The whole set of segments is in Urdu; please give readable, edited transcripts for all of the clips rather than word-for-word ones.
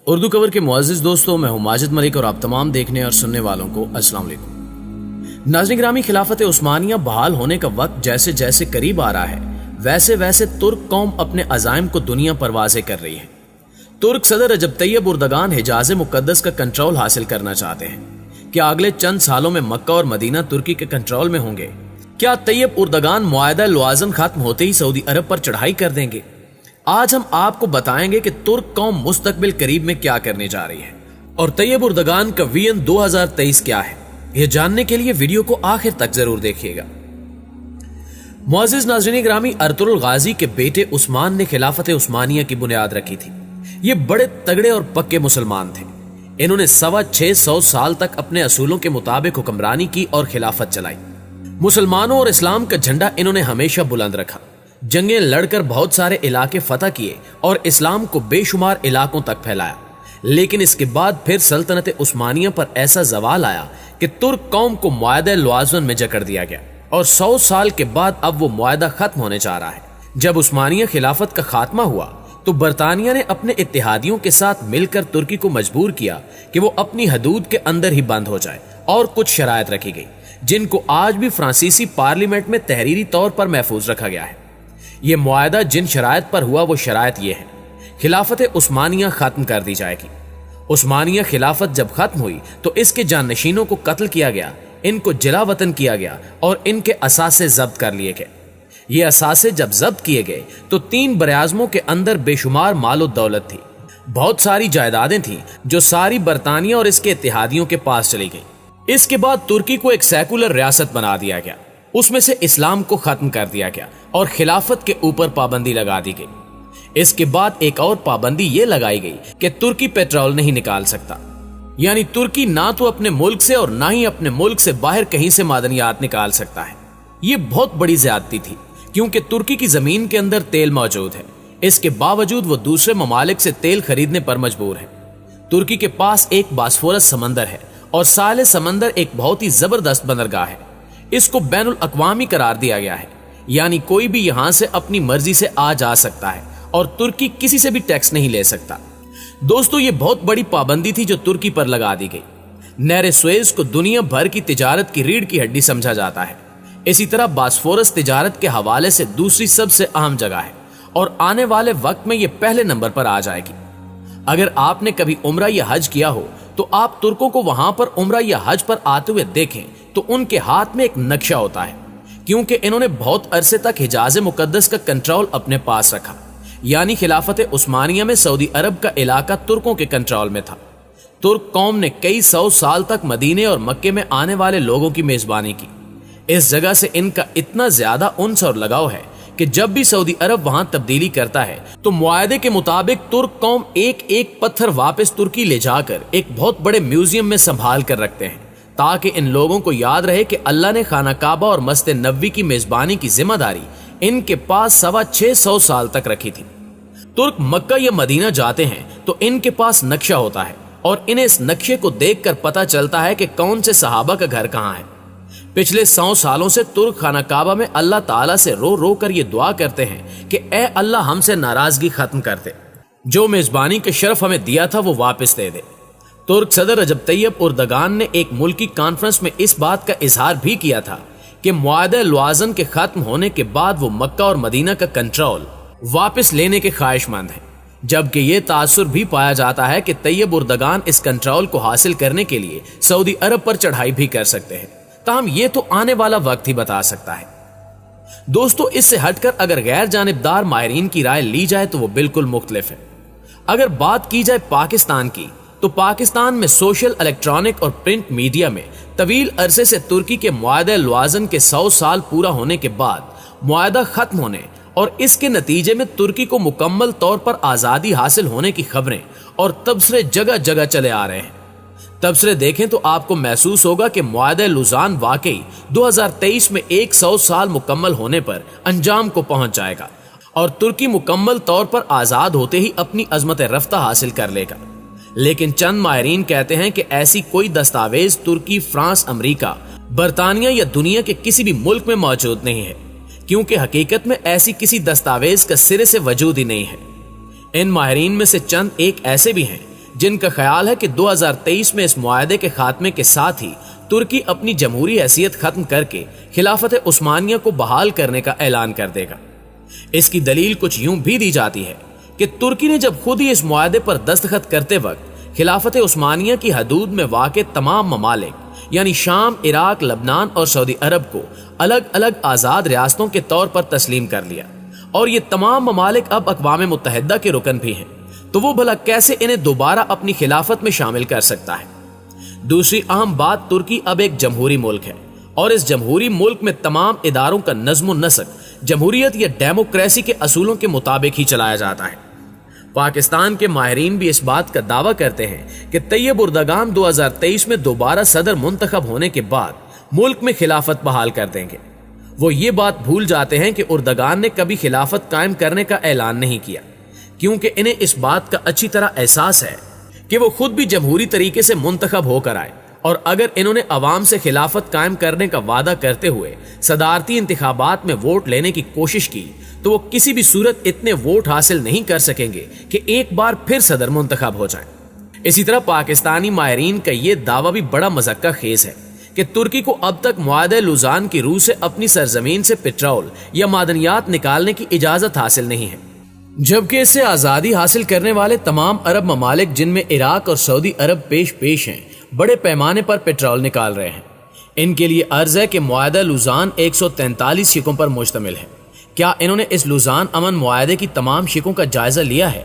اردو کور کے معزز دوستوں، میں ہوں ماجد ملک اور آپ تمام دیکھنے اور سننے والوں کو السلام علیکم۔ ناظرین گرامی، خلافت عثمانیہ بحال ہونے کا وقت جیسے جیسے قریب آ رہا ہے ویسے ویسے ترک قوم اپنے عزائم کو دنیا پر واضح کر رہی ہے۔ ترک صدر رجب طیب اردگان حجاز مقدس کا کنٹرول حاصل کرنا چاہتے ہیں۔ کیا اگلے چند سالوں میں مکہ اور مدینہ ترکی کے کنٹرول میں ہوں گے؟ کیا طیب اردگان معاہدہ لوازن ختم ہوتے ہی سعودی عرب پر چڑھائی کر دیں گے؟ آج ہم آپ کو بتائیں گے کہ ترک قوم مستقبل قریب میں کیا کرنے جا رہی ہے اور طیب اردگان کا ویژن 2023 کیا ہے۔ یہ جاننے کے لیے ویڈیو کو آخر تک ضرور دیکھیے گا۔ معزز ناظرین گرامی، ارطغرل غازی کے بیٹے عثمان نے خلافت عثمانیہ کی بنیاد رکھی تھی۔ یہ بڑے تگڑے اور پکے مسلمان تھے۔ انہوں نے 650 سال تک اپنے اصولوں کے مطابق حکمرانی کی اور خلافت چلائی۔ مسلمانوں اور اسلام کا جھنڈا انہوں نے ہمیشہ بلند رکھا، جنگیں لڑ کر بہت سارے علاقے فتح کیے اور اسلام کو بے شمار علاقوں تک پھیلایا۔ لیکن اس کے بعد پھر سلطنت عثمانیہ پر ایسا زوال آیا کہ ترک قوم کو معاہدہ لوازن میں جکڑ دیا گیا اور 100 سال کے بعد اب وہ معاہدہ ختم ہونے جا رہا ہے۔ جب عثمانیہ خلافت کا خاتمہ ہوا تو برطانیہ نے اپنے اتحادیوں کے ساتھ مل کر ترکی کو مجبور کیا کہ وہ اپنی حدود کے اندر ہی بند ہو جائے، اور کچھ شرائط رکھی گئی جن کو آج بھی فرانسیسی پارلیمنٹ میں تحریری طور پر محفوظ رکھا گیا ہے۔ یہ معاہدہ جن شرائط پر ہوا وہ شرائط یہ ہیں: خلافت عثمانیہ ختم کر دی جائے گی۔ عثمانیہ خلافت جب ختم ہوئی تو اس کے جانشینوں کو قتل کیا گیا، ان کو جلا وطن کیا گیا اور ان کے اثاثے ضبط کر لیے گئے۔ یہ اثاثے جب ضبط کیے گئے تو 3 براعظموں کے اندر بے شمار مال و دولت تھی، بہت ساری جائیدادیں تھیں جو ساری برطانیہ اور اس کے اتحادیوں کے پاس چلی گئیں۔ اس کے بعد ترکی کو ایک سیکولر ریاست بنا دیا گیا، اس میں سے اسلام کو ختم کر دیا گیا اور خلافت کے اوپر پابندی لگا دی گئی۔ اس کے بعد ایک اور پابندی یہ لگائی گئی کہ ترکی پیٹرول نہیں نکال سکتا، یعنی ترکی نہ تو اپنے ملک سے اور نہ ہی اپنے ملک سے باہر کہیں سے معدنیات نکال سکتا ہے۔ یہ بہت بڑی زیادتی تھی کیونکہ ترکی کی زمین کے اندر تیل موجود ہے، اس کے باوجود وہ دوسرے ممالک سے تیل خریدنے پر مجبور ہے۔ ترکی کے پاس ایک باسفورس سمندر ہے اور ساحل سمندر ایک بہت ہی زبردست بندرگاہ ہے۔ اس کو بین الاقوامی قرار دیا گیا ہے، یعنی کوئی بھی یہاں سے اپنی مرضی سے آ جا سکتا ہے اور ترکی کسی سے بھی ٹیکس نہیں لے سکتا۔ دوستو، یہ بہت بڑی پابندی تھی جو ترکی پر لگا دی گئی۔ نہر سویز کو دنیا بھر کی تجارت کی ریڑھ کی ہڈی سمجھا جاتا ہے۔ اسی طرح باسفورس تجارت کے حوالے سے دوسری سب سے اہم جگہ ہے اور آنے والے وقت میں یہ پہلے نمبر پر آ جائے گی۔ اگر آپ نے کبھی عمرہ یا حج کیا ہو تو آپ ترکوں کو وہاں پر عمرہ یا حج پر آتے ہوئے دیکھیں تو ان کے ہاتھ میں ایک نقشہ ہوتا ہے، کیونکہ انہوں نے بہت عرصے تک حجاز مقدس کا کنٹرول اپنے پاس رکھا، یعنی خلافت عثمانیہ میں سعودی عرب کا علاقہ ترکوں کے کنٹرول میں تھا۔ ترک قوم نے کئی 100 سال تک مدینے اور مکے میں آنے والے لوگوں کی میزبانی کی۔ اس جگہ سے ان کا اتنا زیادہ انس اور لگاؤ ہے کہ جب بھی سعودی عرب وہاں تبدیلی کرتا ہے تو معاہدے کے مطابق ترک قوم ایک ایک پتھر واپس ترکی لے جا کر ایک بہت بڑے میوزیم میں سنبھال کر رکھتے ہیں، تاکہ ان لوگوں کو یاد رہے کہ اللہ نے خانہ کعبہ اور مسجد نبوی کی میزبانی کی ذمہ داری ان کے پاس 650 سال تک رکھی تھی۔ ترک مکہ یا مدینہ جاتے ہیں تو ان کے پاس نقشہ ہوتا ہے اور انہیں اس نقشے کو دیکھ کر پتہ چلتا ہے کہ کون سے صحابہ کا گھر کہاں ہے۔ پچھلے 100 سالوں سے ترک خانہ کعبہ میں اللہ تعالیٰ سے رو رو کر یہ دعا کرتے ہیں کہ اے اللہ ہم سے ناراضگی ختم کر دے، جو میزبانی کا شرف ہمیں دیا تھا وہ واپس دے دے۔ ترک صدر رجب طیب اردگان نے ایک ملکی کانفرنس میں اس بات کا اظہار بھی کیا تھا کہ معاہدہ لوازن کے ختم ہونے کے بعد وہ مکہ اور مدینہ کا کنٹرول واپس لینے کے خواہش مند ہیں، جبکہ یہ تاثر بھی پایا جاتا ہے کہ طیب اردگان اس کنٹرول کو حاصل کرنے کے لیے سعودی عرب پر چڑھائی بھی کر سکتے ہیں، تاہم یہ تو آنے والا وقت ہی بتا سکتا ہے۔ دوستو، اس سے ہٹ کر اگر غیر جانبدار ماہرین کی رائے لی جائے تو وہ بالکل مختلف ہے۔ اگر بات کی جائے پاکستان کی تو پاکستان میں سوشل، الیکٹرانک اور پرنٹ میڈیا میں طویل عرصے سے ترکی کے معاہدہ لوازن کے 100 سال پورا ہونے کے بعد معاہدہ ختم ہونے اور اس کے نتیجے میں ترکی کو مکمل طور پر آزادی حاصل ہونے کی خبریں اور تبصرے جگہ جگہ چلے آ رہے ہیں۔ تبصرے دیکھیں تو آپ کو محسوس ہوگا کہ معاہدہ لوزان واقعی 2023 میں 100 سال مکمل ہونے پر انجام کو پہنچ جائے گا اور ترکی مکمل طور پر آزاد ہوتے ہی اپنی عظمت رفتہ حاصل کر لے گا۔ لیکن چند ماہرین کہتے ہیں کہ ایسی کوئی دستاویز ترکی، فرانس، امریکہ، برطانیہ یا دنیا کے کسی بھی ملک میں موجود نہیں ہے، کیونکہ حقیقت میں ایسی کسی دستاویز کا سرے سے وجود ہی نہیں ہے۔ ان ماہرین میں سے چند ایک ایسے بھی ہیں جن کا خیال ہے کہ 2023 میں اس معاہدے کے خاتمے کے ساتھ ہی ترکی اپنی جمہوری حیثیت ختم کر کے خلافت عثمانیہ کو بحال کرنے کا اعلان کر دے گا۔ اس کی دلیل کچھ یوں بھی دی جاتی ہے کہ ترکی نے جب خود ہی اس معاہدے پر دستخط کرتے وقت خلافت عثمانیہ کی حدود میں واقع تمام ممالک یعنی شام، عراق، لبنان اور سعودی عرب کو الگ الگ آزاد ریاستوں کے طور پر تسلیم کر لیا، اور یہ تمام ممالک اب اقوام متحدہ کے رکن بھی ہیں، تو وہ بھلا کیسے انہیں دوبارہ اپنی خلافت میں شامل کر سکتا ہے؟ دوسری اہم بات، ترکی اب ایک جمہوری ملک ہے، اور اس جمہوری ملک میں تمام اداروں کا نظم و نسق جمہوریت یا ڈیموکریسی کے اصولوں کے مطابق ہی چلایا جاتا ہے۔ پاکستان کے ماہرین بھی اس بات کا دعویٰ کرتے ہیں کہ طیب اردگان 2023 میں دوبارہ صدر منتخب ہونے کے بعد ملک میں خلافت بحال کر دیں گے۔ وہ یہ بات بھول جاتے ہیں کہ اردگان نے کبھی خلافت قائم کرنے کا اعلان نہیں کیا، کیونکہ انہیں اس بات کا اچھی طرح احساس ہے کہ وہ خود بھی جمہوری طریقے سے منتخب ہو کر آئے، اور اگر انہوں نے عوام سے خلافت قائم کرنے کا وعدہ کرتے ہوئے صدارتی انتخابات میں ووٹ لینے کی کوشش کی تو وہ کسی بھی صورت اتنے ووٹ حاصل نہیں کر سکیں گے کہ ایک بار پھر صدر منتخب ہو جائیں۔ اسی طرح پاکستانی ماہرین کا یہ دعویٰ بھی بڑا مذکر خیز ہے کہ ترکی کو اب تک معاہدہ لوزان کی روح سے اپنی سرزمین سے پٹرول یا معدنیات نکالنے کی اجازت حاصل نہیں ہے، جبکہ اس سے آزادی حاصل کرنے والے تمام عرب ممالک جن میں عراق اور سعودی عرب پیش ہیں بڑے پیمانے پر پٹرول نکال رہے ہیں۔ ان کے لیے عرض ہے کہ معاہدہ لوزان 143 شقوں پر مشتمل ہے۔ کیا انہوں نے اس لوزان امن معاہدے کی تمام شقوں کا جائزہ لیا ہے؟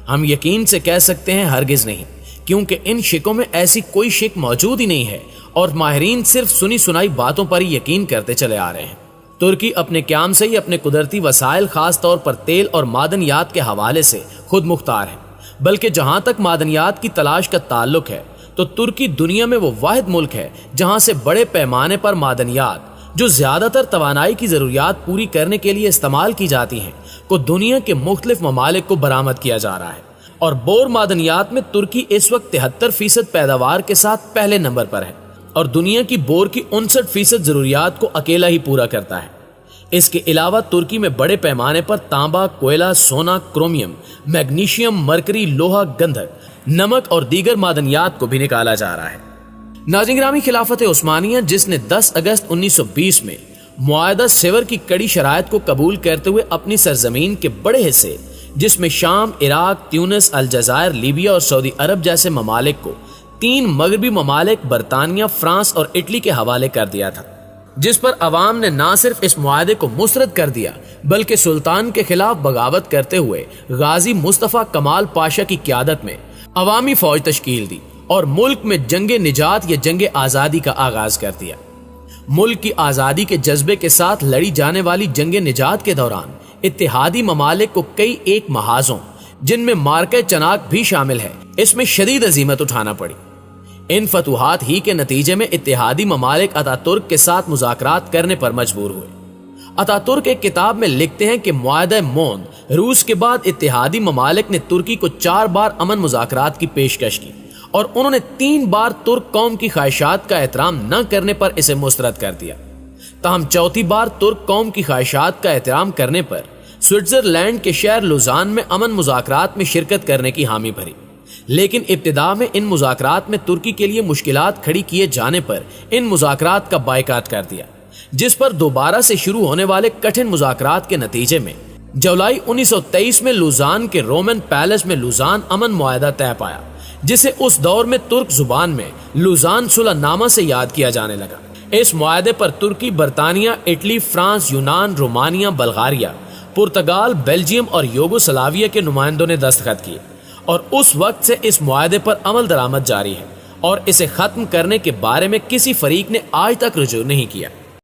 ہم یقین سے کہہ سکتے ہیں ہرگز نہیں، کیونکہ ان شقوں میں ایسی کوئی شق موجود ہی نہیں ہے، اور ماہرین صرف سنی سنائی باتوں پر ہی یقین کرتے چلے آ رہے ہیں۔ ترکی اپنے قیام سے ہی اپنے قدرتی وسائل خاص طور پر تیل اور معدنیات کے حوالے سے خود مختار ہے، بلکہ جہاں تک معدنیات کی تلاش کا تعلق ہے تو ترکی دنیا میں وہ واحد ملک ہے جہاں سے بڑے پیمانے پر معدنیات جو زیادہ تر توانائی کی ضروریات پوری کرنے کے لیے استعمال کی جاتی ہیں کو دنیا کے مختلف ممالک کو برآمد کیا جا رہا ہے، اور بور معدنیات میں ترکی اس وقت 73% پیداوار کے ساتھ پہلے نمبر پر ہے، اور دنیا کی بور کی 59% ضروریات کو اکیلا ہی پورا کرتا ہے۔ اس کے علاوہ ترکی میں بڑے پیمانے پر تانبا، کوئلہ، سونا، کرومیم، میگنیشیم، مرکری، لوہا، گندھک، نمک اور دیگر معدنیات کو بھی نکالا جا رہا ہے۔ ناظرین گرامی، خلافت عثمانیہ جس نے 10 اگست 1920 میں معاہدہ سیور کی کڑی شرائط کو قبول کرتے ہوئے اپنی سرزمین کے بڑے حصے جس میں شام، عراق، تیونس، الجزائر، لیبیا اور سعودی عرب جیسے ممالک کو 3 مغربی ممالک برطانیہ، فرانس اور اٹلی کے حوالے کر دیا تھا، جس پر عوام نے نہ صرف اس معاہدے کو مسترد کر دیا بلکہ سلطان کے خلاف بغاوت کرتے ہوئے غازی مصطفیٰ کمال پاشا کی قیادت میں عوامی فوج تشکیل دی اور ملک میں جنگ نجات یا جنگ آزادی کا آغاز کر دیا۔ ملک کی آزادی کے جذبے کے ساتھ لڑی جانے والی جنگ نجات کے دوران اتحادی ممالک کو کئی ایک محاذوں جن میں مارکہ چناک بھی شامل ہے اس میں شدید عزیمت اٹھانا پڑی۔ ان فتوحات ہی کے نتیجے میں اتحادی ممالک اتاترک کے ساتھ مذاکرات کرنے پر مجبور ہوئے۔ اتاترک ایک کتاب میں لکھتے ہیں کہ معاہدہ مون روس کے بعد اتحادی ممالک نے ترکی کو 4 بار امن مذاکرات کی پیشکش کی، اور انہوں نے 3 بار ترک قوم کی خواہشات کا احترام نہ کرنے پر اسے مسترد کر دیا۔ تاہم 4تھی بار ترک قوم کی خواہشات کا احترام کرنے پر سوئٹزرلینڈ کے شہر لوزان میں امن مذاکرات میں شرکت کرنے کی حامی بھری، لیکن ابتدا میں ان مذاکرات میں ترکی کے لیے مشکلات کھڑی کیے جانے پر ان مذاکرات کا بائیکاٹ کر دیا، جس پر دوبارہ سے شروع ہونے والے کٹھن مذاکرات کے نتیجے میں جولائی 1923 میں لوزان کے رومن پیلس میں لوزان امن معاہدہ طے پایا، جسے اس دور میں ترک زبان میں لوزان صلح نامہ سے یاد کیا جانے لگا۔ اس معاہدے پر ترکی، برطانیہ، اٹلی، فرانس، یونان، رومانیہ، بلغاریہ، پرتگال، بیلجیم اور یوگوسلاویہ کے نمائندوں نے دستخط کیے، اور اس وقت سے اس معاہدے پر عمل درآمد جاری ہے، اور اسے ختم کرنے کے بارے میں کسی فریق نے آج تک رجوع نہیں کیا۔